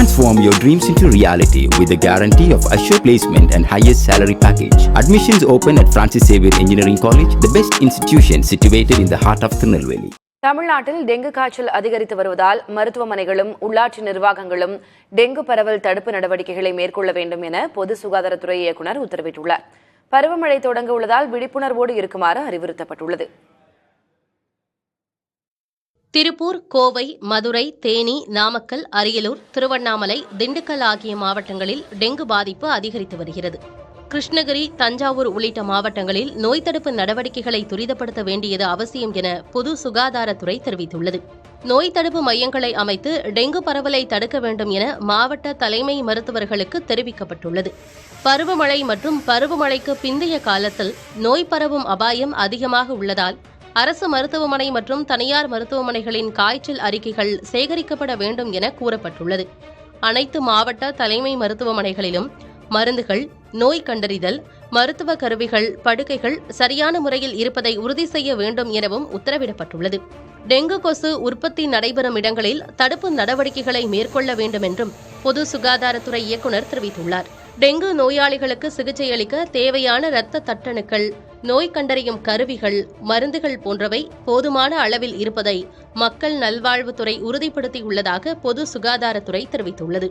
Transform your dreams into reality with the guarantee of assured placement and highest salary package. Admissions open at Francis Xavier Engineering College, the best institution situated in the heart of Tirunelveli. தமிழ்நாட்டில் dengue காய்ச்சல் அதிகரித்து வருவதால் மருத்துவமனைகளும் உள்ளாட்சி நிர்வாகங்களும் dengue பரவல் தடுப்பு நடவடிக்கைகளை மேற்கொள்ள வேண்டும் என பொது சுகாதாரத்துறை இயக்குநர் உத்தரவிட்டுள்ளார். பருவமழை தொடங்க உள்ளதால் விழிப்புணர்வோடு இருக்குமாறு அறிவுறுத்தப்பட்டுள்ளது. திருப்பூர், கோவை, மதுரை, தேனி, நாமக்கல், அரியலூர், திருவண்ணாமலை, திண்டுக்கல் ஆகிய மாவட்டங்களில் டெங்கு பாதிப்பு அதிகரித்து வருகிறது. கிருஷ்ணகிரி, தஞ்சாவூர் உள்ளிட்ட மாவட்டங்களில் நோய் தடுப்பு நடவடிக்கைகளை துரிதப்படுத்த வேண்டியது அவசியம் என பொது சுகாதாரத்துறை தெரிவித்துள்ளது. நோய் தடுப்பு மையங்களை அமைத்து டெங்கு பரவலை தடுக்க வேண்டும் என மாவட்ட தலைமை மருத்துவர்களுக்கு தெரிவிக்கப்பட்டுள்ளது. பருவமழை மற்றும் பருவமழைக்கு பிந்தைய காலத்தில் நோய் பரவும் அபாயம் அதிகமாக உள்ளதால் அரசு மருத்துவமனை மற்றும் தனியார் மருத்துவமனைகளின் காய்ச்சல் அறிக்கைகள் சேகரிக்கப்பட வேண்டும் என கூறப்பட்டுள்ளது. அனைத்து மாவட்ட தலைமை மருத்துவமனைகளிலும் மருந்துகள், நோய் கண்டறிதல், மருத்துவ கருவிகள், படுக்கைகள் சரியான முறையில் இருப்பதை உறுதி செய்ய வேண்டும் எனவும் உத்தரவிடப்பட்டுள்ளது. டெங்கு கொசு உற்பத்தி நடைபெறும் இடங்களில் தடுப்பு நடவடிக்கைகளை மேற்கொள்ள வேண்டும் என்றும் பொது சுகாதாரத்துறை இயக்குநர் தெரிவித்துள்ளார். டெங்கு நோயாளிகளுக்கு சிகிச்சை அளிக்க தேவையான இரத்த தட்டணுக்கள், நோய் கண்டறியும் கருவிகள், மருந்துகள் போன்றவை போதுமான அளவில் இருப்பதை மக்கள் நல்வாழ்வுத்துறை உறுதிப்படுத்தியுள்ளதாக பொது சுகாதாரத்துறை தெரிவித்துள்ளது.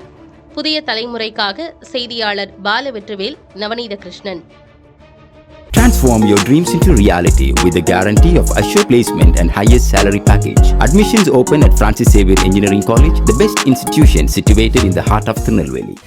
புதிய தலைமுறைக்காக செய்தியாளர் Balavetrivel, Navaneetha Krishnan. Transform your dreams into reality with the guarantee of assured placement and highest salary package. Admissions open at Francis Xavier Engineering College, the best institution situated in the heart of Tirunelveli.